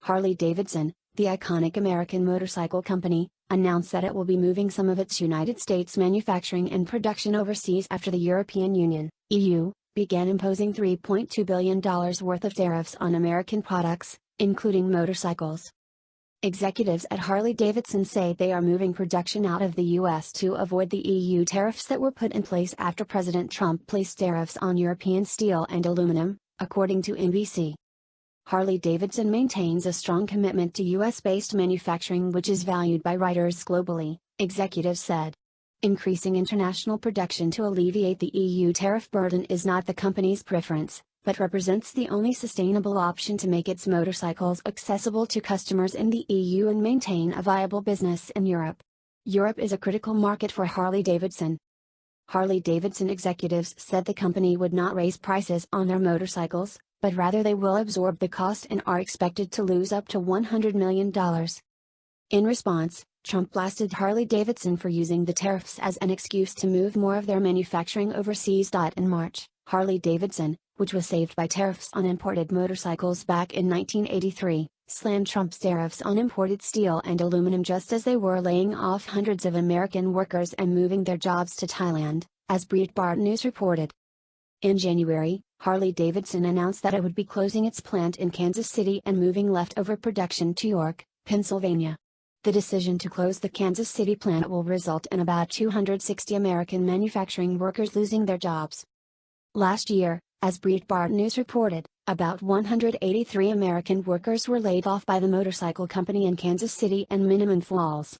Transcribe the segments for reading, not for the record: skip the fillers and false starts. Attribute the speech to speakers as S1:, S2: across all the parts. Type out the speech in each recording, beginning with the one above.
S1: Harley-Davidson, the iconic American motorcycle company, announced that it will be moving some of its United States manufacturing and production overseas after the European Union, EU, began imposing $3.2 billion worth of tariffs on American products, including motorcycles. Executives at Harley-Davidson say they are moving production out of the U.S. to avoid the EU tariffs that were put in place after President Trump placed tariffs on European steel and aluminum, according to NBC. Harley-Davidson maintains a strong commitment to U.S.-based manufacturing, which is valued by riders globally, executives said. Increasing international production to alleviate the EU tariff burden is not the company's preference, but represents the only sustainable option to make its motorcycles accessible to customers in the EU and maintain a viable business in Europe. Europe is a critical market for Harley-Davidson. Harley-Davidson executives said the company would not raise prices on their motorcycles, but rather they will absorb the cost and are expected to lose up to $100 million. In response, Trump blasted Harley-Davidson for using the tariffs as an excuse to move more of their manufacturing overseas. In March, Harley-Davidson, which was saved by tariffs on imported motorcycles back in 1983, slammed Trump's tariffs on imported steel and aluminum just as they were laying off hundreds of American workers and moving their jobs to Thailand, as Breitbart News reported. In January, Harley-Davidson announced that it would be closing its plant in Kansas City and moving leftover production to York, Pennsylvania. The decision to close the Kansas City plant will result in about 260 American manufacturing workers losing their jobs. Last year, as Breitbart News reported, about 183 American workers were laid off by the motorcycle company in Kansas City and Minimum Falls.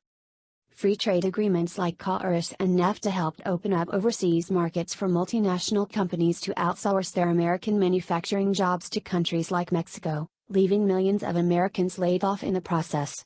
S1: Free trade agreements like CARIS and NAFTA helped open up overseas markets for multinational companies to outsource their American manufacturing jobs to countries like Mexico, leaving millions of Americans laid off in the process.